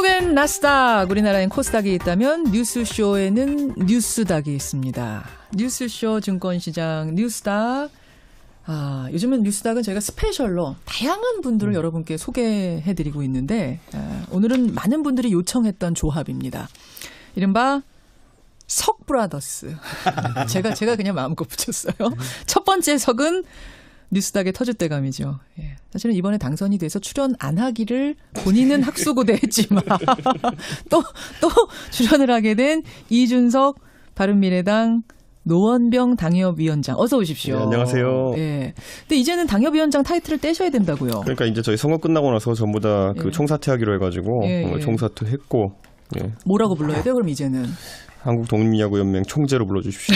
미국엔 나스닥, 우리나라엔 코스닥이 있다면 뉴스쇼에는 뉴스닥이 있습니다. 뉴스쇼 증권시장 뉴스닥. 요즘은 뉴스닥은 저희가 스페셜로 다양한 분들을 여러분께 소개해드리고 있는데 오늘은 많은 분들이 요청했던 조합입니다. 이른바 석브라더스. 제가 그냥 마음껏 붙였어요. 첫 번째 석은 뉴스닥의 터줏대감이죠. 예. 사실은 이번에 당선이 돼서 출연 안 하기를 본인은 학수고대했지만 또 출연을 하게 된 이준석 바른미래당 노원병 당협위원장, 어서 오십시오. 네, 안녕하세요. 예. 근데 이제는 당협위원장 타이틀을 떼셔야 된다고요. 그러니까 이제 저희 선거 끝나고 나서 전부 다 그 총사퇴하기로 해가지고 총사퇴했고. 예. 뭐라고 불러야 돼요? 그럼 이제는 한국 독립야구연맹 총재로 불러주십시오.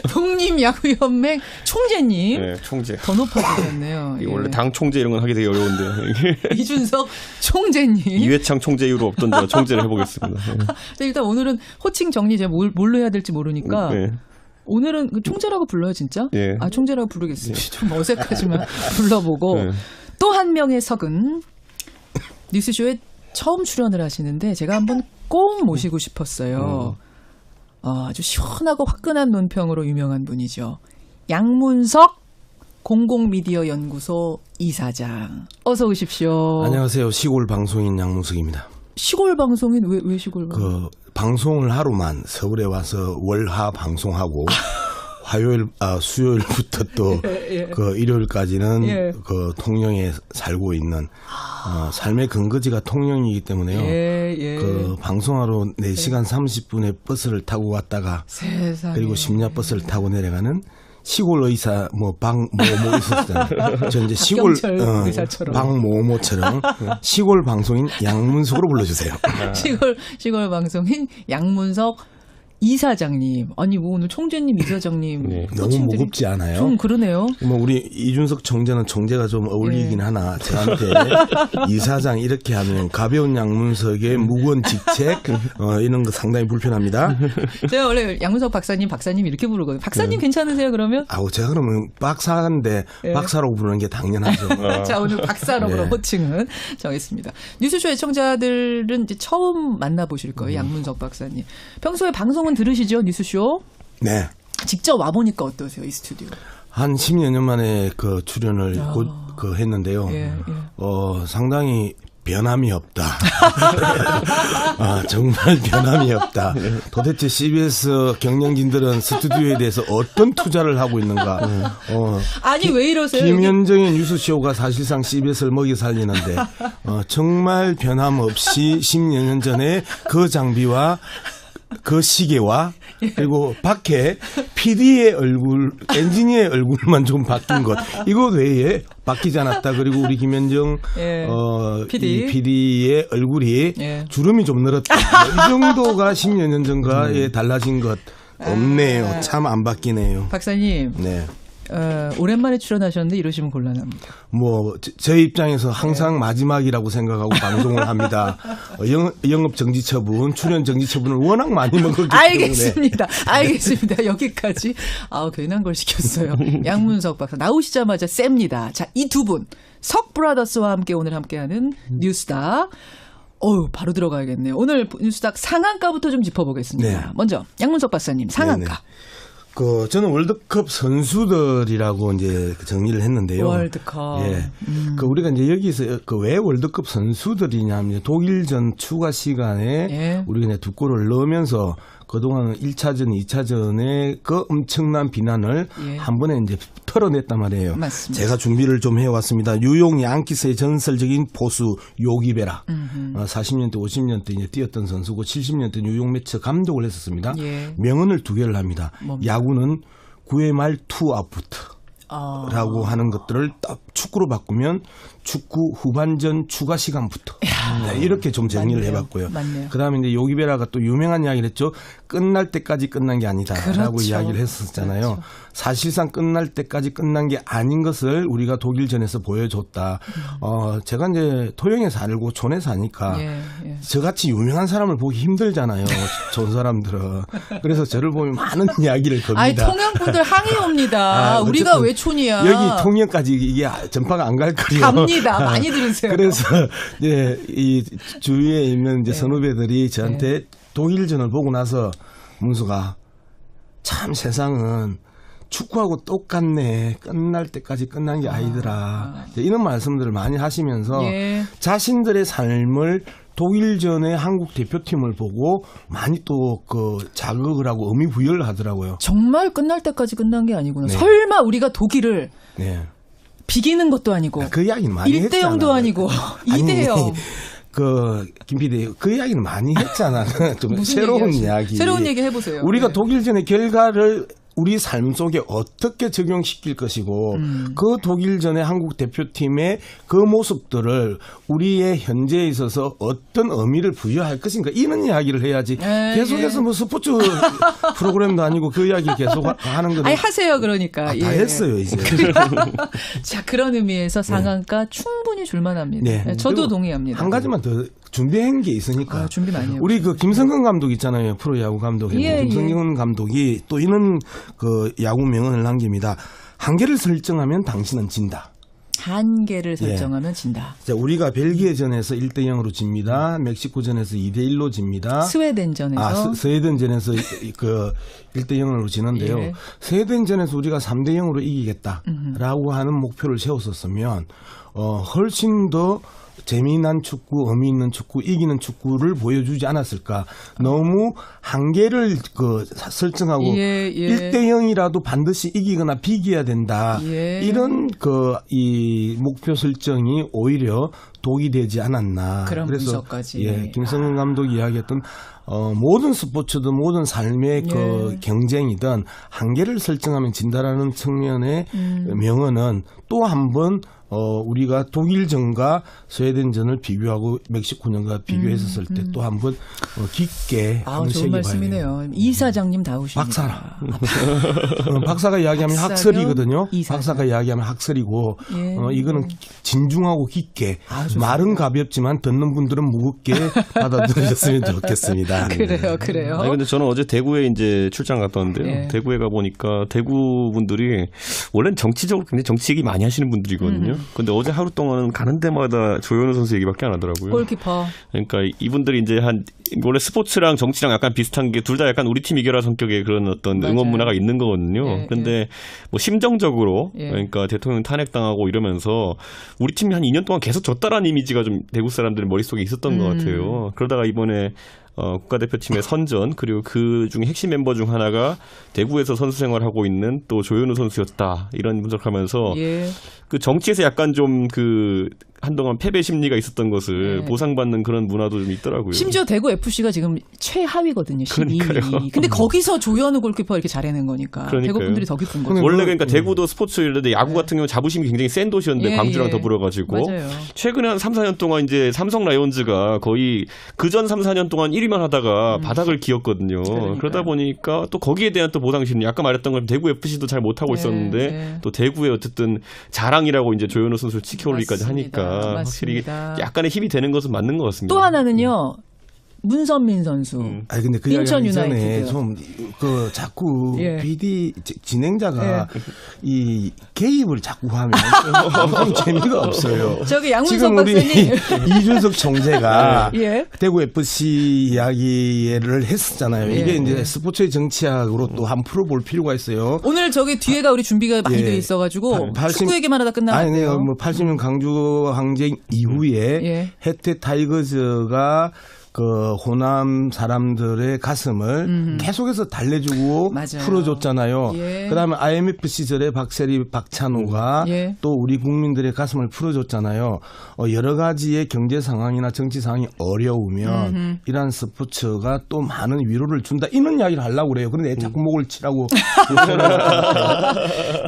독립야구연맹 총재님. 네, 총재. 더 높아지셨네요. 예. 원래 당 총재 이런 건 하기 되게 어려운데. 이준석 총재님. 이회창 총재 이후로 없던 제가 총재를 해보겠습니다. 네. 일단 오늘은 호칭 정리 제가 뭘로 해야 될지 모르니까. 네. 오늘은 총재라고 불러요, 진짜? 예. 총재라고 부르겠습니다. 좀 어색하지만 불러보고. 네. 또 한 명의 석은 뉴스쇼에 처음 출연을 하시는데 제가 한번 꼭 모시고 싶었어요. 아주 시원하고 화끈한 논평으로 유명한 분이죠. 양문석 공공미디어연구소 이사장. 어서 오십시오. 안녕하세요. 시골 방송인 양문석입니다. 시골 방송인? 왜 시골 방송인? 방송을 하루만 서울에 와서 월화 방송하고 수요일부터 또 일요일까지는 그 통영에 살고 있는 삶의 근거지가 통영이기 때문에요. 그 방송하러 4시간 30분의 버스를 타고 왔다가 세상에. 그리고 심야 버스를 타고 내려가는 시골 의사 박모모 있었잖아요. 저 이제 시골 박모모처럼 시골 방송인 양문석으로 불러주세요. 시골 방송인 양문석 이사장님. 아니 뭐 오늘 총재님 이사장님. 네. 너무 무겁지 않아요? 좀 그러네요. 뭐 우리 이준석 총재는 총재가 좀 어울리긴 하나 저한테 이사장 이렇게 하면 가벼운 양문석의 무거운 직책 이런 거 상당히 불편합니다. 제가 원래 양문석 박사님 이렇게 부르거든요. 박사님 괜찮으세요 그러면? 제가 그러면 박사인데 박사라고 부르는 게 당연하죠. 자, 오늘 박사로 호칭은 정했습니다. 뉴스쇼 애청자들은 이제 처음 만나보실 거예요. 양문석 박사님. 평소에 방송은 들으시죠? 뉴스쇼? 네. 직접 와보니까 어떠세요? 이 스튜디오? 한 10여 년 만에 그 출연을 했는데요. 상당히 변함이 없다. 정말 변함이 없다. 도대체 CBS 경영진들은 스튜디오에 대해서 어떤 투자를 하고 있는가. 아니 왜 이러세요? 김현정의 뉴스쇼가 사실상 CBS를 먹여 살리는데 정말 변함없이 10여 년 전에 그 장비와 그 시계와 그리고 밖에 PD의 얼굴, 엔지니어의 얼굴만 좀 바뀐 것. 이거 외에 바뀌지 않았다. 그리고 우리 김현정 PD의 얼굴이 주름이 좀 늘었다. 이 정도가 10여 년 전과의 달라진 것 없네요. 참 안 바뀌네요. 박사님. 네. 오랜만에 출연하셨는데 이러시면 곤란합니다. 제 입장에서 항상 마지막이라고 생각하고 방송을 합니다. 영업 정지 처분, 출연 정지 처분을 워낙 많이 먹었기 때문에. 알겠습니다. 여기까지. 괜한 걸 시켰어요. 양문석 박사 나오시자마자 셉니다. 자, 이 두 분 석브라더스와 함께 오늘 함께하는 뉴스닥. 바로 들어가야겠네요. 오늘 뉴스닥 상한가부터 좀 짚어보겠습니다. 네. 먼저 양문석 박사님 상한가. 네네. 저는 월드컵 선수들이라고 이제 정리를 했는데요. 월드컵. 우리가 이제 여기서 왜 월드컵 선수들이냐면 독일전 추가 시간에 우리가 이제 두 골을 넣으면서 그동안 1차전, 2차전에 그 엄청난 비난을 한 번에 이제 털어냈단 말이에요. 맞습니다. 제가 준비를 좀 해왔습니다. 뉴욕 양키스의 전설적인 포수 요기베라. 40년대, 50년대 이제 뛰었던 선수고 70년대 뉴욕 매치 감독을 했었습니다. 명언을 2개를 합니다. 야구는 9회 말 투아웃부터. 라고 하는 것들을 딱 축구로 바꾸면 축구 후반전 추가 시간부터 이렇게 좀 정리를 해봤고요. 그다음에 이제 요기베라가 또 유명한 이야기를 했죠. 끝날 때까지 끝난 게 아니다라고 이야기를 했었잖아요. 사실상 끝날 때까지 끝난 게 아닌 것을 우리가 독일전에서 보여줬다. 제가 이제 토영에 살고 촌에 사니까 저같이 유명한 사람을 보기 힘들잖아요. 촌 사람들은. 그래서 저를 보면 많은 이야기를 겁니다. 통영 분들 항의 옵니다. 우리가 왜 촌이야. 여기 통영까지 이게 전파가 안 갈 거예요. 봅니다. 많이 들으세요. 그래서 예, 이 주위에 있는 이제 선후배들이 저한테 독일전을 보고 나서 문수가 참 세상은 축구하고 똑같네. 끝날 때까지 끝난 게 아니더라. 이런 말씀들을 많이 하시면서 자신들의 삶을 독일전의 한국 대표팀을 보고 많이 또 그 자극을 하고 의미 부여를 하더라고요. 정말 끝날 때까지 끝난 게 아니구나. 설마 우리가 독일을 비기는 것도 아니고 그 이야기는 많이 1대0도 아니고 2대0. 김 PD, 그 이야기는 많이 했잖아. 좀 새로운 이야기. 새로운 얘기 해보세요. 우리가 독일전의 결과를 우리 삶 속에 어떻게 적용시킬 것이고 그 독일전의 한국 대표팀의 그 모습들을 우리의 현재에 있어서 어떤 의미를 부여할 것인가 이런 이야기를 해야지 계속해서 뭐 스포츠 프로그램도 아니고 그 이야기 계속 하는 건 아니 하세요 그러니까 다 했어요 이제. 자 그런 의미에서 상한가 충분히 줄만합니다. 저도 동의합니다. 한 가지만 더 준비한 게 있으니까. 준비 많이 해요. 우리 그 김성근 감독 있잖아요. 프로야구 감독. 김성근 감독이 또 이런 그 야구 명언을 남깁니다. 한계를 설정하면 당신은 진다. 한계를 설정하면 진다. 자, 우리가 벨기에전에서 1대0으로 집니다. 멕시코전에서 2대1로 집니다. 스웨덴전에서 스웨덴전에서 그 1대0으로 지는데요. 스웨덴전에서 우리가 3대0으로 이기겠다라고 하는 목표를 세웠었으면 훨씬 더 재미난 축구, 의미 있는 축구, 이기는 축구를 보여주지 않았을까. 너무 한계를 설정하고 1대0이라도 반드시 이기거나 비겨야 된다. 이런 이 목표 설정이 오히려 독이 되지 않았나. 그런 그래서 분석까지. 김성근 감독이 이야기했던 모든 스포츠든 모든 삶의 그 경쟁이든 한계를 설정하면 진다라는 측면의 명언은 또 한 번 우리가 독일전과 스웨덴전을 비교하고 멕시코전과 비교했었을 때 또 한 번 깊게 좋은 말씀이네요. 이사장님 다우십니다. 박사라. 박사가 이야기하면 학설이거든요. 박사가 이야기하면 학설이고 이거는 진중하고 깊게 말은 가볍지만 듣는 분들은 무겁게 받아들으셨으면 좋겠습니다. 그래요. 아니 근데 저는 어제 대구에 이제 출장 갔다 왔는데요. 대구에 가 보니까 대구 분들이 원래는 정치적으로 굉장히 정치 얘기 많이 하시는 분들이거든요. 근데 어제 하루 동안은 가는 데마다 조현우 선수 얘기밖에 안 하더라고요. 골키퍼. 그러니까 이분들이 이제 원래 스포츠랑 정치랑 약간 비슷한 게 둘 다 약간 우리 팀 이겨라 성격의 그런 어떤 응원 문화가 있는 거거든요. 근데 뭐 심정적으로 그러니까 대통령 탄핵당하고 이러면서 우리 팀이 한 2년 동안 계속 졌다라는 이미지가 좀 대구 사람들 머릿속에 있었던 것 같아요. 그러다가 이번에 국가대표팀의 선전 그리고 그 중에 핵심 멤버 중 하나가 대구에서 선수 생활하고 있는 또 조현우 선수였다 이런 분석하면서 그 정치에서 약간 좀 그 한동안 패배 심리가 있었던 것을 보상받는 그런 문화도 좀 있더라고요. 심지어 대구 FC가 지금 최하위거든요. 12위. 근데 거기서 조현우 골키퍼 이렇게 잘해낸 거니까. 대구 분들이 더 기쁜 거죠. 원래 그러니까 대구도 스포츠인데 야구 같은 경우 자부심이 굉장히 센 도시였는데 광주랑 더불어가지고 최근에 한 3, 4년 동안 이제 삼성 라이온즈가 거의 그전 3, 4년 동안 1위만 하다가 바닥을 기었거든요. 그러다 보니까 또 거기에 대한 또 보상심 아까 말했던 걸 대구 FC도 잘 못하고 있었는데 또 대구에 어쨌든 자랑이라고 이제 조현우 선수를 지켜올리기까지 하니까 확실히 약간의 힘이 되는 것은 맞는 것 같습니다. 또 하나는요. 문선민 선수. 아니 근데 그 인천 이야기 전에 유나이티드. 좀 그 자꾸 PD 진행자가 이 개입을 자꾸 하면 방송 재미가 없어요. 저기 양문석 지금 우리 박사님. 이준석 총재가 대구 FC 이야기를 했었잖아요. 이게 이제 스포츠의 정치학으로 또 한 풀어볼 필요가 있어요. 오늘 저기 뒤에가 우리 준비가 많이 돼 있어가지고 축구 얘기만 하다 끝나면 안 돼요. 아니, 뭐 80년 강주 항쟁 이후에 혜태 타이거즈가 그 호남 사람들의 가슴을 계속해서 달래주고 풀어줬잖아요. 그다음에 IMF 시절에 박세리, 박찬호가 또 우리 국민들의 가슴을 풀어줬잖아요. 여러 가지의 경제 상황이나 정치 상황이 어려우면 이러한 스포츠가 또 많은 위로를 준다. 이런 이야기를 하려고 그래요. 그런데 자꾸 목을 치라고.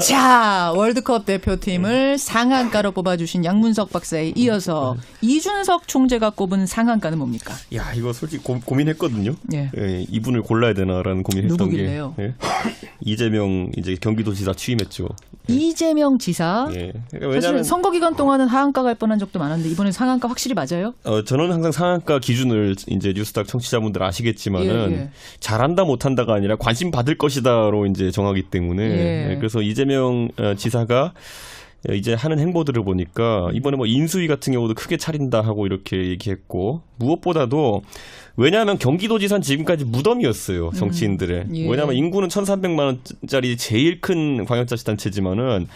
자, 월드컵 대표팀을 상한가로 뽑아주신 양문석 박사에 이어서 이준석 총재가 꼽은 상한가는 뭡니까? 야, 이거 솔직히 고민했거든요. 이분을 골라야 되나라는 고민했던 누구길래요? 게 이재명 이제 경기도지사 취임했죠. 이재명 지사. 그러니까 사실 선거 기간 동안은 하한가 갈 뻔한 적도 많았는데 이번엔 상한가 확실히 맞아요? 저는 항상 상한가 기준을 이제 뉴스닥 청취자분들 아시겠지만은 잘한다 못한다가 아니라 관심 받을 것이다로 이제 정하기 때문에 그래서 이재명 지사가 이제 하는 행보들을 보니까 이번에 뭐 인수위 같은 경우도 크게 차린다 하고 이렇게 얘기했고 무엇보다도 왜냐하면 경기도지사는 지금까지 무덤이었어요. 정치인들의. 예. 왜냐하면 인구는 1,300만 원짜리 제일 큰 광역자치단체지만은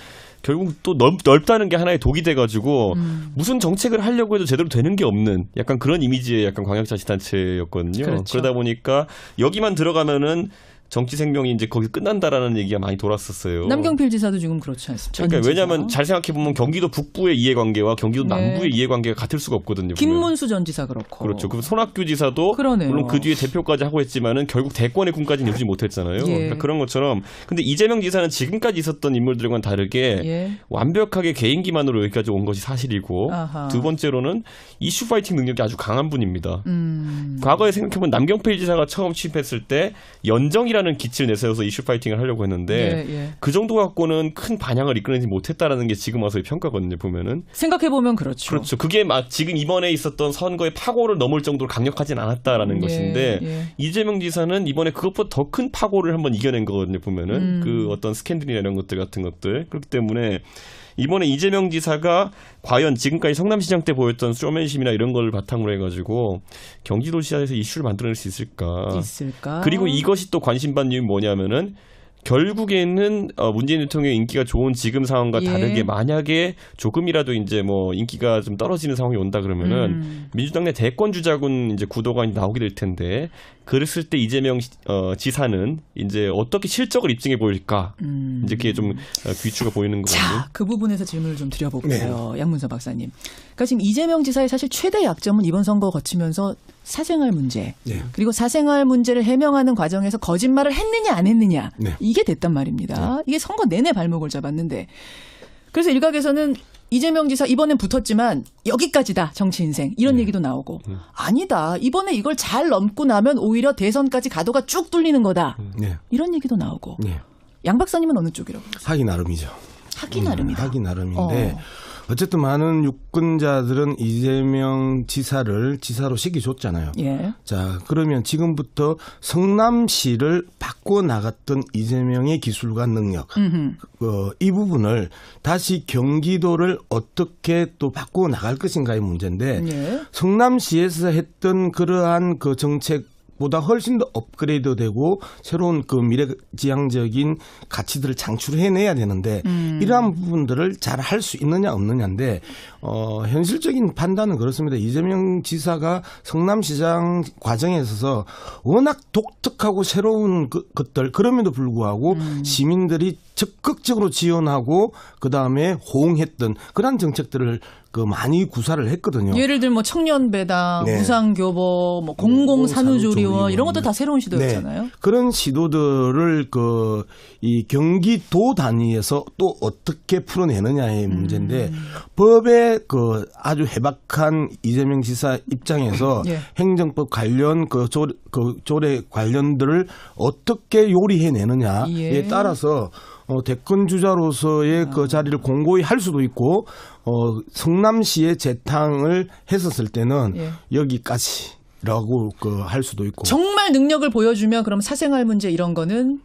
결국 또 넓다는 게 하나의 독이 돼가지고 무슨 정책을 하려고 해도 제대로 되는 게 없는 약간 그런 이미지의 약간 광역자치단체였거든요. 그렇죠. 그러다 보니까 여기만 들어가면은 정치 생명이 이제 거기 끝난다라는 얘기가 많이 돌았었어요. 남경필 지사도 지금 그렇지 않습니까? 그러니까 왜냐하면 잘 생각해 보면 경기도 북부의 이해관계와 경기도 네. 남부의 이해관계가 같을 수가 없거든요. 김문수 전 지사 그렇고. 그렇죠. 그럼 손학규 지사도 그러네요. 물론 그 뒤에 대표까지 하고 했지만은 결국 대권의 꿈까지는 이루지 못했잖아요. 예. 그러니까 그런 것처럼 근데 이재명 지사는 지금까지 있었던 인물들과는 다르게 예. 완벽하게 개인기만으로 여기까지 온 것이 사실이고 아하. 두 번째로는 이슈 파이팅 능력이 아주 강한 분입니다. 과거에 생각해보면 남경필 지사가 처음 취임했을 때 연정이라는 기치를 내세워서 이슈 파이팅을 하려고 했는데 예. 그 정도 갖고는 큰 반향을 이끌어내지 못했다라는 게 지금 와서의 평가거든요. 보면은 생각해보면 그렇죠. 그렇죠. 그게 막 지금 이번에 있었던 선거의 파고를 넘을 정도로 강력하진 않았다라는 것인데 이재명 지사는 이번에 그것보다 더 큰 파고를 한번 이겨낸 거거든요. 보면은 그 어떤 스캔들이나 이런 것들 같은 것들 그렇기 때문에 이번에 이재명 지사가 과연 지금까지 성남시장 때 보였던 쇼맨십이나 이런 걸 바탕으로 해가지고 경기도지사에서 이슈를 만들어낼 수 있을까? 그리고 이것이 또 관심받는 이유는 뭐냐면은 결국에는 문재인 대통령의 인기가 좋은 지금 상황과 다르게 만약에 조금이라도 이제 뭐 인기가 좀 떨어지는 상황이 온다 그러면은 민주당 내 대권 주자군 이제 구도가 나오게 될 텐데 그랬을 때 이재명 지사는 이제 어떻게 실적을 입증해 보일까 이제 그게 좀 귀추가 보이는 거거든요. 자, 그 부분에서 질문을 좀 드려볼게요. 네. 양문서 박사님. 그러니까 지금 이재명 지사의 사실 최대 약점은 이번 선거 거치면서 사생활 문제 그리고 사생활 문제를 해명하는 과정에서 거짓말을 했느냐 안 했느냐 이게 됐단 말입니다. 이게 선거 내내 발목을 잡았는데 그래서 일각에서는 이재명 지사 이번엔 붙었지만 여기까지다 정치 인생 이런 얘기도 나오고 아니다 이번에 이걸 잘 넘고 나면 오히려 대선까지 가도가 쭉 뚫리는 거다 이런 얘기도 나오고 양 박사님은 어느 쪽이라고 보세요? 하기 나름이죠. 하기 나름이다. 하기 나름인데 어쨌든 많은 유권자들은 이재명 지사로 시기줬잖아요. 자, 그러면 지금부터 성남시를 바꿔 나갔던 이재명의 기술과 능력, 이 부분을 다시 경기도를 어떻게 또 바꿔 나갈 것인가의 문제인데 성남시에서 했던 그러한 그 정책 보다 훨씬 더 업그레이드되고 새로운 그 미래지향적인 가치들을 창출해내야 되는데 이러한 부분들을 잘 할 수 있느냐 없느냐인데 현실적인 판단은 그렇습니다. 이재명 지사가 성남시장 과정에 있어서 워낙 독특하고 새로운 것들 그럼에도 불구하고 시민들이 적극적으로 지원하고 그다음에 호응했던 그런 정책들을 많이 구사를 했거든요. 예를 들면 뭐 청년배당, 무상교보, 뭐 공공산후조리원 이런 것도 다 새로운 시도였잖아요. 그런 시도들을 이 경기도 단위에서 또 어떻게 풀어내느냐의 문제인데 법에 아주 해박한 이재명 지사 입장에서 행정법 관련 조례 관련들을 어떻게 요리해내느냐에 따라서 대권 주자로서의 그 자리를 공고히 할 수도 있고 성남시의 재탕을 했었을 때는 여기까지라고 할 수도 있고 정말 능력을 보여주면 그럼 사생활 문제 이런 거는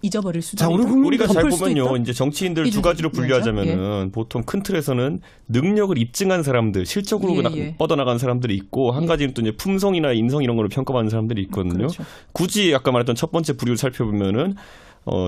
잊어버릴 수도 있다. 우리가 잘 보면요. 이제 정치인들 두 가지로 분류하자면은 보통 큰 틀에서는 능력을 입증한 사람들, 실적으로 뻗어나간 사람들이 있고 한 가지는 또 이제 품성이나 인성 이런 걸로 평가받는 사람들이 있거든요. 굳이 아까 말했던 첫 번째 부류를 살펴보면은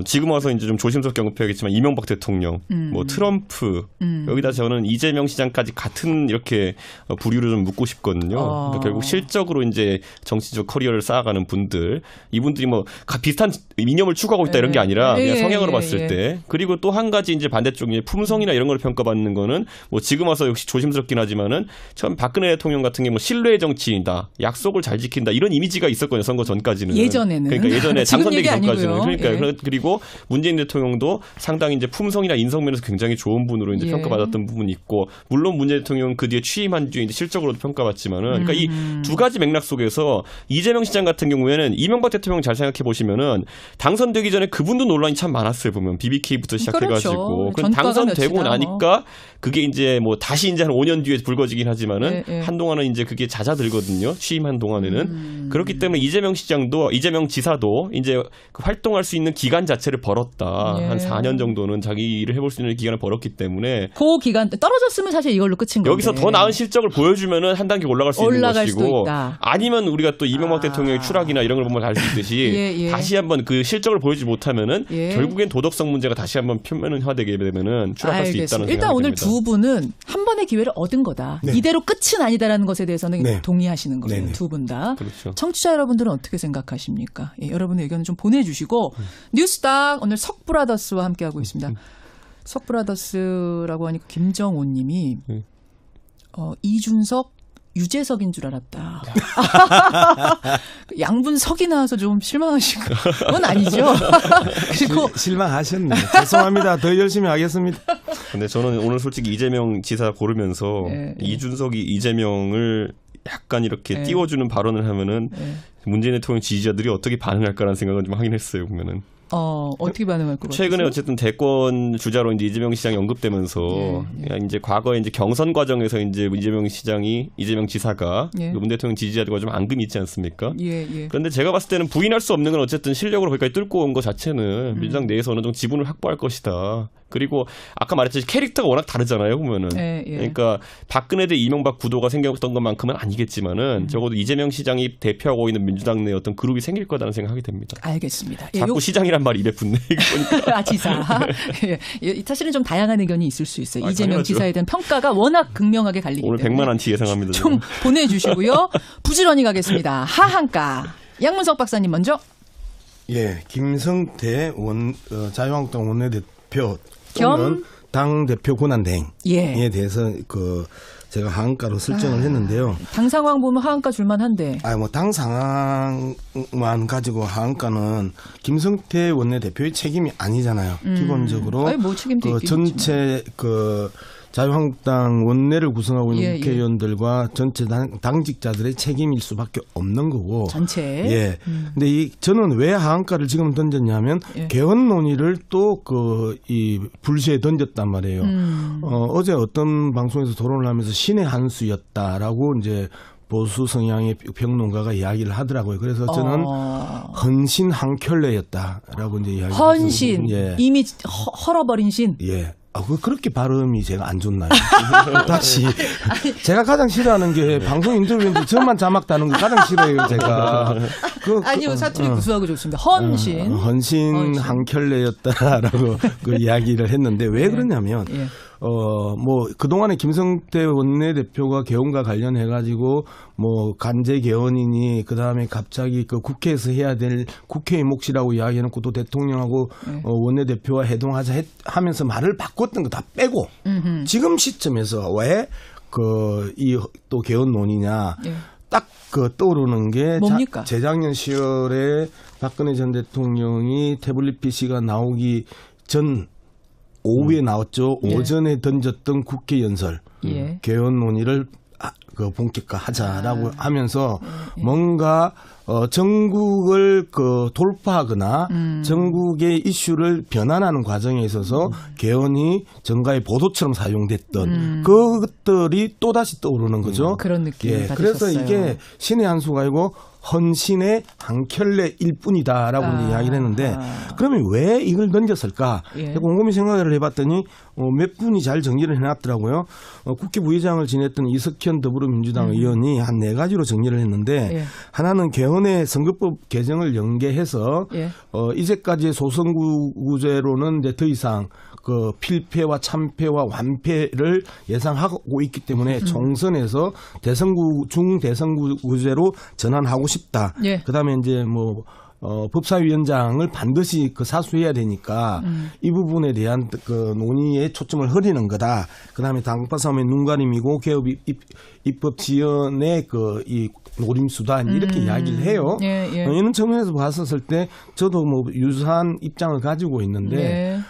지금 와서 이제 좀 조심스럽게 언급해야겠지만 이명박 대통령, 뭐 트럼프 여기다 저는 이재명 시장까지 같은 이렇게 부류를 좀 묻고 싶거든요. 그러니까 결국 실적으로 이제 정치적 커리어를 쌓아가는 분들, 이분들이 뭐 비슷한 이념을 추구하고 있다 이런 게 아니라 그냥 성향으로 봤을 때 그리고 또 한 가지 이제 반대쪽에 품성이나 이런 걸 평가받는 거는 뭐 지금 와서 역시 조심스럽긴 하지만은 처음 박근혜 대통령 같은 게 뭐 신뢰의 정치인이다, 약속을 잘 지킨다 이런 이미지가 있었거든요. 선거 전까지는. 예전에는. 그러니까 예전에 당선되기 전까지는. 그러니까 그리고 문재인 대통령도 상당히 이제 품성이나 인성 면에서 굉장히 좋은 분으로 이제 평가받았던 부분이 있고 물론 문재인 대통령은 그 뒤에 취임한 뒤에 이제 실적으로도 평가받지만은 그러니까 이 두 가지 맥락 속에서 이재명 시장 같은 경우에는 이명박 대통령 잘 생각해 보시면은 당선되기 전에 그분도 논란이 참 많았어요. 보면 BBK부터 시작해가지고 그럼 당선되고 나니까 그게 이제 뭐 다시 이제 한 5년 뒤에 불거지긴 하지만은 한동안은 이제 그게 잦아들거든요. 취임한 동안에는 그렇기 때문에 이재명 지사도 이제 활동할 수 있는 기간 기간 자체를 벌었다. 한 4년 정도는 자기 일을 해볼 수 있는 기간을 벌었기 때문에 그 기간 떨어졌으면 사실 이걸로 끝인 건데 여기서 더 나은 실적을 보여주면은 한 단계 올라갈 수 있는 것이고 아니면 우리가 또 이명박 대통령의 추락이나 이런 걸 보면 알 수 있듯이 다시 한번 그 실적을 보여주지 못하면은 결국엔 도덕성 문제가 다시 한번 표면화되게 되면은 추락할 수 있다는 생각이 일단 오늘 듭니다. 두 분은 한 번의 기회를 얻은 거다. 네. 이대로 끝은 아니다라는 것에 대해서는 네. 동의하시는 거예요. 네. 두 분 다. 그렇죠. 청취자 여러분들은 어떻게 생각하십니까? 예, 여러분의 의견을 좀 보내주시고 뉴스닥 오늘 석브라더스와 함께하고 있습니다. 석브라더스라고 하니까 김정호 님이 이준석 유재석인 줄 알았다. 양분석이 나와서 좀 실망하신 건 아니죠. 그리고 실망하셨네. 죄송합니다. 더 열심히 하겠습니다. 근데 저는 오늘 솔직히 이재명 지사 고르면서 이준석이 이재명을 약간 이렇게 띄워주는 발언을 하면은 문재인 대통령 지지자들이 어떻게 반응할까라는 생각은 좀 하긴 했어요. 보면은. 어떻게 반응할 것 같아요? 최근에 어쨌든 대권 주자로 이제 이재명 시장이 언급되면서 이제 과거에 이제 경선 과정에서 이제 이재명 지사가 문 대통령 지지자들과 좀 앙금이 있지 않습니까? 그런데 제가 봤을 때는 부인할 수 없는 건 어쨌든 실력으로 거기까지 뚫고 온 것 자체는 민주당 내에서 어느 정도 지분을 확보할 것이다. 그리고 아까 말했듯이 캐릭터가 워낙 다르잖아요. 보면은 그러니까 박근혜 대 이명박 구도가 생겼던 것만큼은 아니겠지만은 적어도 이재명 시장이 대표하고 있는 민주당 내 어떤 그룹이 생길 거다는 생각하게 됩니다. 알겠습니다. 자꾸 시장이란 말이 입에 붙네. 지사. 사실은 좀 다양한 의견이 있을 수 있어요. 이재명 당연하죠. 지사에 대한 평가가 워낙 극명하게 갈리기 오늘 때문에. 100만 원치 예상합니다. 좀 보내주시고요. 부지런히 가겠습니다. 하한가. 양문석 박사님 먼저. 예, 김성태 자유한국당 원내대표 겸 또는 당 대표 권한대행에 대해서 제가 하한가로 설정을 했는데요. 당 상황 보면 하한가 줄만한데. 뭐 당 상황만 가지고 하한가는 김성태 원내대표의 책임이 아니잖아요. 기본적으로 아니, 뭐 책임도 있겠지만. 전체 자유한국당 원내를 구성하고 있는 국회의원들과 전체 당직자들의 책임일 수밖에 없는 거고. 전체. 예. 근데 저는 왜 하한가를 지금 던졌냐면 개헌 논의를 또 이 불시에 던졌단 말이에요. 어제 어떤 방송에서 토론을 하면서 신의 한 수였다라고 이제 보수 성향의 평론가가 이야기를 하더라고요. 그래서 저는 헌신 한 켤레였다라고 이제 이야기를 헌신. 이미 헐어버린 신. 예. 그렇게 발음이 제가 안 좋나요? 다시. 제가 가장 싫어하는 게 방송 인터뷰인데 저만 자막 다는 거 가장 싫어해요, 제가. 아니요, 사투리 구수하고 좋습니다. 헌신 한 켤레였다라고 이야기를 했는데 왜 그러냐면, 그동안에 김성태 원내대표가 개헌과 관련해가지고, 간제 개헌이니, 그 다음에 갑자기 국회에서 해야 될 국회의 몫이라고 이야기해놓고 또 대통령하고 원내대표와 회동하자 하면서 말을 바꿨던 거 다 빼고, 지금 시점에서 왜 또 개헌 논의냐, 딱 떠오르는 게 뭡니까? 재작년 10월에 박근혜 전 대통령이 태블릿 PC가 나오기 전 오후에 나왔죠. 오전에 던졌던 국회 연설 개헌 논의를 본격화하자라고 하면서 뭔가 전국을 돌파하거나 전국의 이슈를 변환하는 과정에 있어서 개헌이 정가의 보도처럼 사용됐던 그것들이 또다시 떠오르는 거죠. 그런 느낌이 그래서 이게 신의 한 수가 아니고 헌신의 한 켤레일 뿐이다라고 이야기를 했는데 그러면 왜 이걸 던졌을까? 곰곰이 생각을 해봤더니 몇 분이 잘 정리를 해놨더라고요. 국회 부의장을 지냈던 이석현 더불어민주당 의원이 한 4가지로 정리를 했는데 하나는 개헌의 선거법 개정을 연계해서 이제까지의 소선구제로는 이제 더 이상 필패와 참패와 완패를 예상하고 있기 때문에 총선에서 중대선구제로 전환하고 싶다. 그다음에 이제 법사위원장을 반드시 사수해야 되니까 이 부분에 대한 논의에 초점을 흐리는 거다. 그다음에 당파 싸움의 눈가림이고 개업 입법 지연의 이 노림수다 이렇게 이야기를 해요. 이런 측면에서 봤었을 때 저도 유사한 입장을 가지고 있는데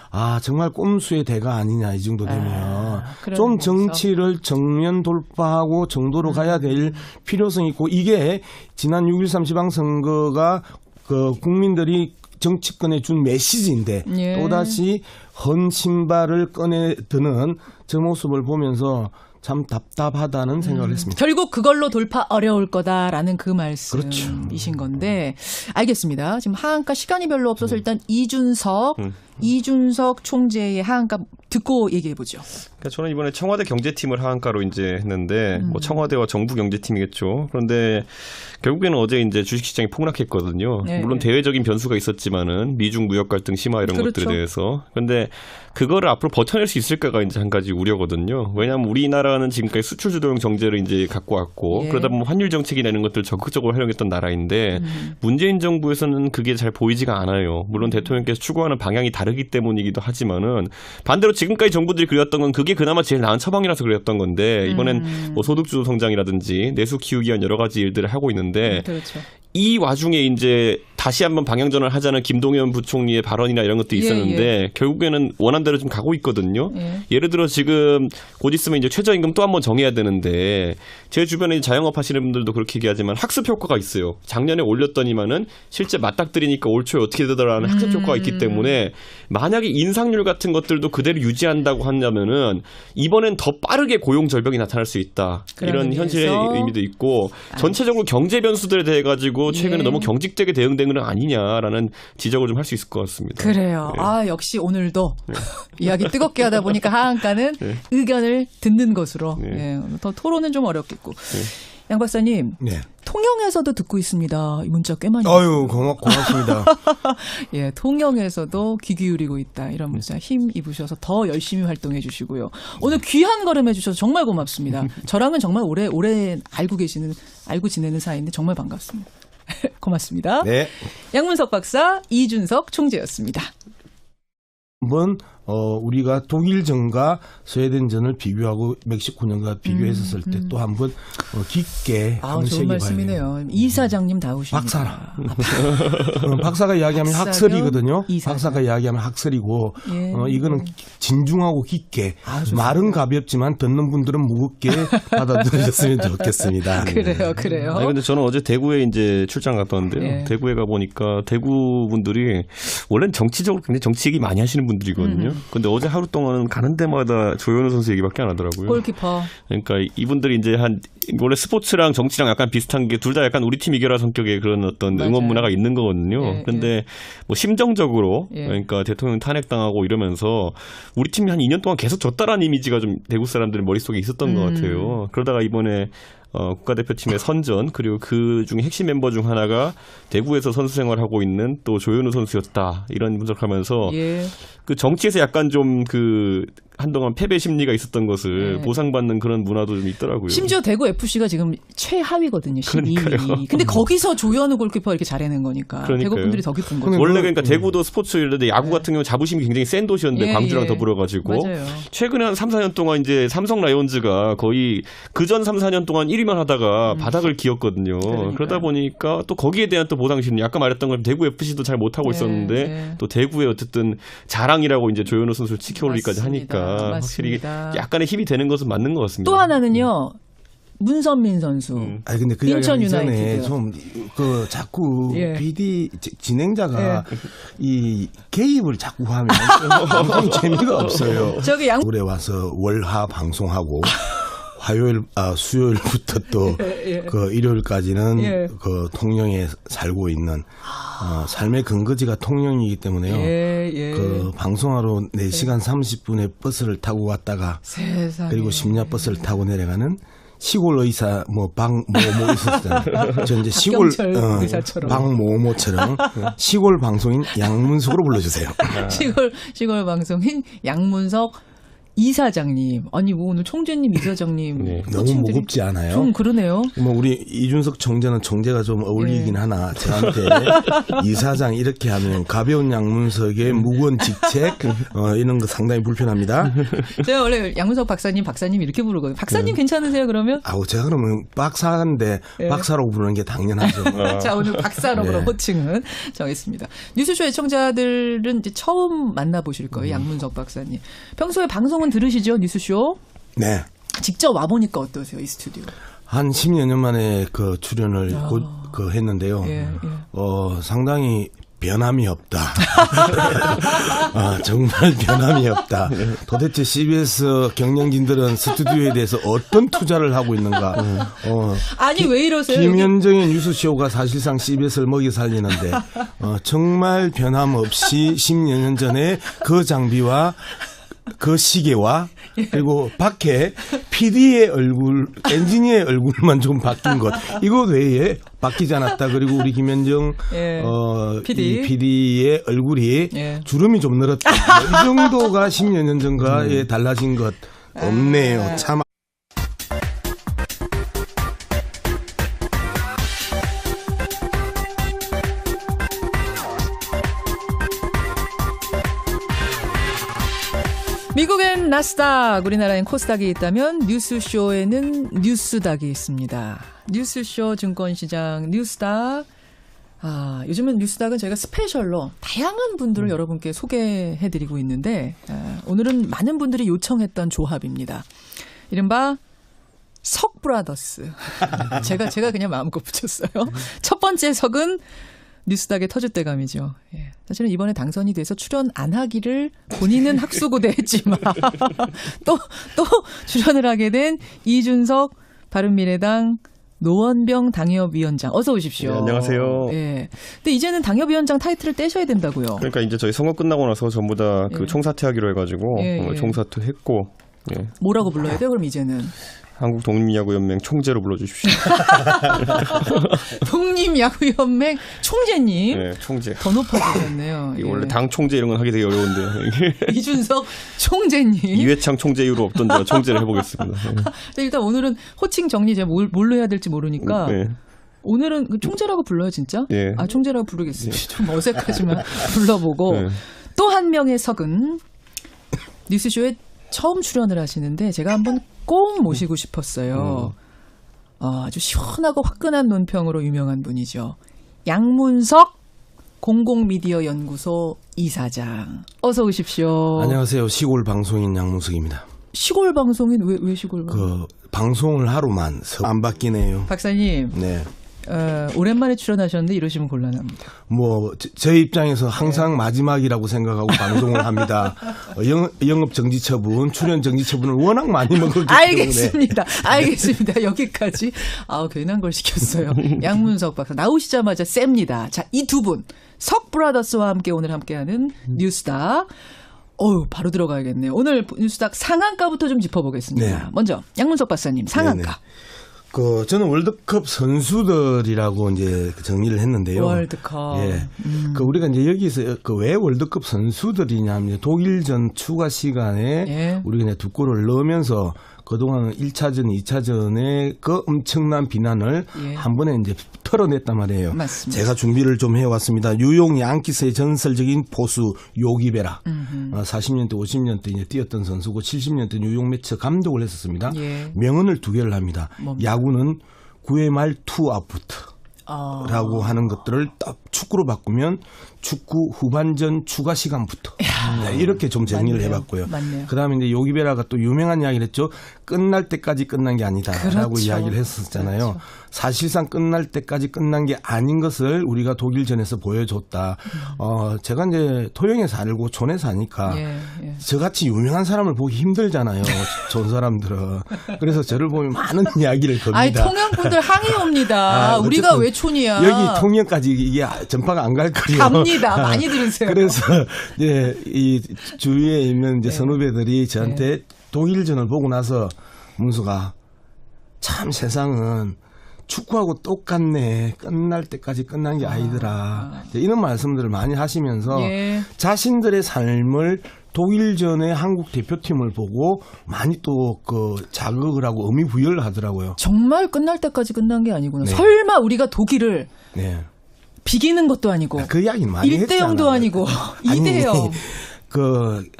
정말 꼼수의 대가 아니냐 이 정도 되면 좀 정치를 정면 돌파하고 정도로 가야 될 필요성이 있고 이게 지난 6.13 지방선거가 국민들이 정치권에 준 메시지인데 또다시 헌신발을 꺼내 드는 저 모습을 보면서 참 답답하다는 생각을 했습니다. 결국 그걸로 돌파 어려울 거다라는 그 그렇죠. 말씀이신 건데 알겠습니다. 지금 하한가 시간이 별로 없어서 일단 이준석 총재의 하한가 듣고 얘기해 보죠. 그러니까 저는 이번에 청와대 경제팀을 하한가로 이제 했는데 뭐 청와대와 정부 경제팀이겠죠. 그런데 결국에는 어제 이제 주식시장이 폭락했거든요. 네, 물론 대외적인 변수가 있었지만은 미중 무역 갈등 심화 이런 그렇죠. 것들에 대해서. 그런데 그거를 앞으로 버텨낼 수 있을까가 이제 한 가지 우려거든요. 왜냐하면 우리나라는 지금까지 수출 주도형 정제를 이제 갖고 왔고 그러다 보면 환율 정책이나 이런 것들 적극적으로 활용했던 나라인데 문재인 정부에서는 그게 잘 보이지가 않아요. 물론 대통령께서 추구하는 방향이 다르기 때문이기도 하지만은 반대로 지금까지 정부들이 그렸던 건 그게 그나마 제일 나은 처방이라서 그랬던 건데 이번엔 뭐 소득주도 성장이라든지 내수 키우기 위한 여러 가지 일들을 하고 있는데 그렇죠. 이 와중에 이제 다시 한번 방향전환을 하자는 김동연 부총리의 발언이나 이런 것도 있었는데 결국에는 원한대로 좀 가고 있거든요. 예를 들어 지금 곧 있으면 이제 최저임금 또 한번 정해야 되는데 제 주변에 자영업 하시는 분들도 그렇게 얘기하지만 학습 효과가 있어요. 작년에 올렸더니만은 실제 맞닥뜨리니까 올 초에 어떻게 되더라는 학습 효과가 있기 때문에 만약에 인상률 같은 것들도 그대로 유지한다고 한다면은 이번엔 더 빠르게 고용 절벽이 나타날 수 있다. 이런 현실의 의미도 있고 전체적으로 경제 변수들에 대해 가지고 최근에 너무 경직되게 대응된 건 아니냐라는 지적을 좀 할 수 있을 것 같습니다. 그래요. 역시 오늘도 이야기 뜨겁게 하다 보니까 하한가는 의견을 듣는 것으로 더 토론은 좀 어렵겠고. 양 박사님. 통영에서도 듣고 있습니다. 이 문자 꽤 많이. 아유, 고맙습니다. 예, 통영에서도 귀 기울이고 있다. 이런 문자 힘 입으셔서 더 열심히 활동해 주시고요. 오늘 귀한 걸음 해주셔서 정말 고맙습니다. 저랑은 정말 오래 알고 지내는 사이인데 정말 반갑습니다. 고맙습니다. 네. 양문석 박사, 이준석 총재였습니다. 한번 우리가 독일전과 스웨덴전을 비교하고 멕시코전과 비교했었을 때 또 한번 깊게 한번 좋은 말씀이네요. 이사장님 다우십니다. 박사가 이야기하면 학설이거든요. 박사가 이야기하면 학설이고 이거는 진중하고 깊게 말은 가볍지만 듣는 분들은 무겁게 받아들이셨으면 좋겠습니다. 그래요. 아니 근데 저는 어제 대구에 이제 출장 갔다 왔는데요. 대구에 가 보니까 대구 분들이 원래는 정치적으로 굉장히 정치 얘기 많이 하시는 분들이거든요. 근데 어제 하루 동안은 가는 데마다 조현우 선수 얘기밖에 안 하더라고요. 골키퍼. 그러니까 이분들이 이제 원래 스포츠랑 정치랑 약간 비슷한 게 둘 다 약간 우리 팀 이겨라 성격의 그런 어떤 응원 문화가 있는 거거든요. 그런데 뭐 심정적으로 그러니까 대통령 탄핵당하고 이러면서 우리 팀이 한 2년 동안 계속 졌다라는 이미지가 좀 대구 사람들 머릿속에 있었던 것 같아요. 그러다가 이번에 국가대표팀의 선전 그리고 그 중에 핵심 멤버 중 하나가 대구에서 선수 생활하고 있는 또 조현우 선수였다 이런 분석하면서 그 정치에서 약간 좀 그 한동안 패배 심리가 있었던 것을 보상받는 그런 문화도 좀 있더라고요. 심지어 대구 FC가 지금 최하위거든요. 12위. 근데 거기서 조현우 골키퍼 이렇게 잘해낸 거니까 대구 분들이 더 기쁜 거죠. 원래 그러니까 대구도 스포츠인데 야구 같은 경우 자부심이 굉장히 센 도시였는데 광주랑 더불어가지고 최근에 한 3, 4년 동안 이제 삼성 라이온즈가 거의 그전 3, 4년 동안 1위만 하다가 바닥을 기었거든요. 그러다 보니까 또 거기에 대한 또 보상 심리 아까 말했던 건 대구 FC도 잘 못하고 있었는데 또 대구에 어쨌든 자랑이라고 이제 조현우 선수를 지켜올리기까지 하니까 확실히 약간의 힘이 되는 것은 맞는 것 같습니다. 또 하나는요. 문선민 선수. 아니 근데 그 인천 이야기 전에 유나이티드. 좀 그 자꾸 PD 진행자가 이 개입을 자꾸 하면 방송 재미가 없어요. 저기 올해 와서 월화 방송하고 수요일부터 또 그 일요일까지는 그 통영에 살고 있는 삶의 근거지가 통영이기 때문에요. 그 방송하러 4시간 30분의 버스를 타고 왔다가 세상에. 그리고 심야버스를 타고 내려가는 시골 의사 박모모 있었잖아요. 저 이제 시골 박모모처럼 시골 방송인 양문석으로 불러주세요. 시골 방송인 양문석 이사장님. 아니 뭐 오늘 총재님 이사장님 너무 무겁지 않아요? 좀 그러네요. 뭐 우리 이준석 총재는 총재가 좀 어울리긴 하나 저한테 이사장 이렇게 하면 가벼운 양문석의 무거운 직책 이런 거 상당히 불편합니다. 제가 원래 양문석 박사님 이렇게 부르거든요. 박사님 괜찮으세요 그러면? 제가 그러면 박사인데 박사라고 부르는 게 당연하죠. 자 오늘 박사로 그럼 호칭은 정했습니다. 뉴스쇼 애청자들은 이제 처음 만나보실 거예요. 양문석 박사님. 평소에 방송은 들으시죠? 뉴스쇼? 네. 직접 와보니까 어떠세요? 이 스튜디오. 한 10여 년 만에 그 출연을 했는데요. 상당히 변함이 없다. 정말 변함이 없다. 도대체 CBS 경영진들은 스튜디오에 대해서 어떤 투자를 하고 있는가. 아니 왜 이러세요? 김현정의 뉴스쇼가 사실상 CBS를 먹여 살리는데 정말 변함없이 10여 년 전에 그 장비와 그 시계와 그리고 밖에 PD의 얼굴, 엔지니어의 얼굴만 좀 바뀐 것. 이것 외에 바뀌지 않았다. 그리고 우리 김현정 PD의 얼굴이 주름이 좀 늘었다. 이 정도가 10여 년 전과의 달라진 것 없네요. 참. 미국엔 나스닥, 우리나라엔 코스닥이 있다면 뉴스쇼에는 뉴스닥이 있습니다. 뉴스쇼 증권시장 뉴스닥. 요즘은 뉴스닥은 저희가 스페셜로 다양한 분들을 여러분께 소개해드리고 있는데 오늘은 많은 분들이 요청했던 조합입니다. 이른바 석브라더스. 제가 그냥 마음껏 붙였어요. 첫 번째 석은 뉴스닥의 터줏대감이죠. 예. 사실은 이번에 당선이 돼서 출연 안 하기를 본인은 학수고대했지만 또 출연을 하게 된 이준석 바른미래당 노원병 당협위원장 어서 오십시오. 네, 안녕하세요. 예. 근데 이제는 당협위원장 타이틀을 떼셔야 된다고요. 그러니까 이제 저희 선거 끝나고 나서 전부 다 그 총사퇴하기로 해가지고 총사퇴했고. 예. 뭐라고 불러야 돼요? 그럼 이제는 한국독립야구연맹 총재로 불러주십시오. 독립야구연맹 총재님. 네, 총재. 더 높아지셨네요. 원래 당 총재 이런 건 하기 되게 어려운데. 이준석 총재님. 이회창 총재 이후로 없던 제가 총재를 해보겠습니다. 네, 일단 오늘은 호칭 정리 제가 뭘로 해야 될지 모르니까. 네. 오늘은 그 총재라고 불러요, 진짜? 네. 총재라고 부르겠습니다. 좀 어색하지만 불러보고. 네. 또 한 명의 석은 뉴스쇼에 처음 출연을 하시는데 제가 한번 꼭 모시고 싶었어요. 아주 시원하고 화끈한 논평으로 유명한 분이죠. 양문석 공공미디어연구소 이사장. 어서 오십시오. 안녕하세요. 시골 방송인 양문석입니다. 시골 방송인? 왜 시골 방송? 방송을 하루만 안 바뀌네요. 박사님. 네. 오랜만에 출연하셨는데 이러시면 곤란합니다. 제 입장에서 항상 마지막이라고 생각하고 방송을 합니다. 영업 정지 처분, 출연 정지 처분을 워낙 많이 먹었기 때문에. 알겠습니다. 여기까지. 괜한 걸 시켰어요. 양문석 박사 나오시자마자 셉니다. 자, 이 두 분 석브라더스와 함께 오늘 함께하는 뉴스닥. 바로 들어가야겠네요. 오늘 뉴스닥 상한가부터 좀 짚어보겠습니다. 네. 먼저 양문석 박사님 상한가. 네네. 저는 월드컵 선수들이라고 이제 정리를 했는데요. 월드컵. 예. 우리가 이제 여기서 왜 월드컵 선수들이냐면 독일전 추가 시간에 우리가 이제 두 골을 넣으면서 그동안 1차전, 2차전에 그 엄청난 비난을 한 번에 이제 털어냈단 말이에요. 맞습니다. 제가 준비를 좀 해왔습니다. 뉴욕 양키스의 전설적인 포수 요기베라. 40년대, 50년대 이제 뛰었던 선수고 70년대 뉴욕 매치 감독을 했었습니다. 명언을 두 개를 합니다. 야구는 9회 말 투아웃부터. 라고 하는 것들을 딱 축구로 바꾸면 축구 후반전 추가 시간부터 이렇게 좀 정리를 해봤고요. 그다음에 이제 요기베라가 또 유명한 이야기를 했죠. 끝날 때까지 끝난 게 아니다라고 이야기를 했었잖아요. 그렇죠. 사실상 끝날 때까지 끝난 게 아닌 것을 우리가 독일전에서 보여줬다. 제가 이제 토영에 살고 촌에 사니까 저같이 유명한 사람을 보기 힘들잖아요. 촌 사람들은. 그래서 저를 보면 많은 이야기를 겁니다. 통영분들 항의 옵니다. 우리가 왜 촌이야. 여기 통영까지 이게 전파가 안 갈 거예요. 갑니다. 많이 들으세요. 그래서 이 주위에 있는 이제 선후배들이 저한테 독일전을 보고 나서 문수가 참 세상은 축구하고 똑같네. 끝날 때까지 끝난 게 아니더라. 이런 말씀들을 많이 하시면서 자신들의 삶을 독일전의 한국 대표팀을 보고 많이 또 자극을 하고 의미 부여를 하더라고요. 정말 끝날 때까지 끝난 게 아니구나. 설마 우리가 독일을 비기는 것도 아니고 그 이야기는 많이 1대0도 아니고 2대0.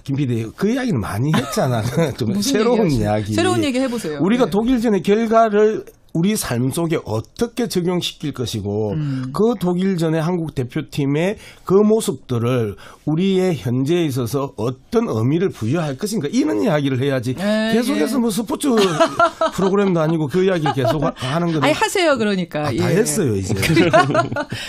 김 PD, 그 이야기는 많이 했잖아. 좀 새로운 이야기. 새로운 얘기 해보세요. 우리가 독일전의 결과를 우리 삶 속에 어떻게 적용시킬 것이고 그 독일전의 한국 대표팀의 그 모습들을 우리의 현재에 있어서 어떤 의미를 부여할 것인가 이런 이야기를 해야지 계속해서 뭐 스포츠 프로그램도 아니고 그 이야기 계속 하는 거는 아니 하세요 그러니까. 다 했어요 이제.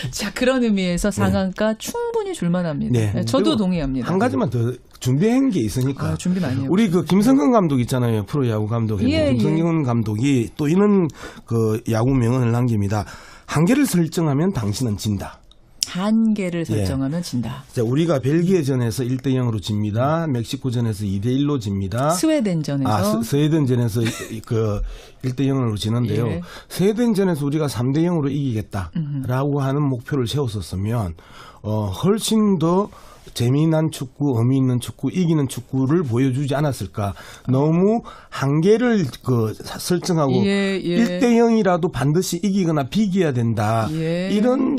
자 그런 의미에서 상한가 충분히 줄만합니다. 네. 저도 동의합니다. 한 가지만 더 준비한 게 있으니까. 준비 많이 했고. 우리 그 김성근 감독 있잖아요. 프로야구 감독. 김성근 감독이 또 이런 그 야구 명언을 남깁니다. 한계를 설정하면 당신은 진다. 한계를 설정하면 진다. 자, 우리가 벨기에전에서 1대0으로 집니다. 멕시코전에서 2대1로 집니다. 스웨덴전에서. 스웨덴전에서 그 1대0으로 지는데요. 예. 스웨덴전에서 우리가 3대0으로 이기겠다라고 하는 목표를 세웠었으면 훨씬 더 재미난 축구, 의미 있는 축구, 이기는 축구를 보여주지 않았을까. 너무 한계를 설정하고 1대0이라도 반드시 이기거나 비겨야 된다. 이런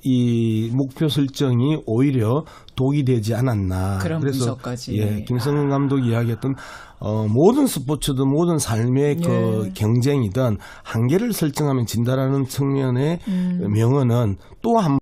이 목표 설정이 오히려 독이 되지 않았나. 그런 그래서 분석까지. 김성근 감독이 이야기했던 모든 스포츠든 모든 삶의 그 경쟁이든 한계를 설정하면 진다라는 측면의 명언은 또 한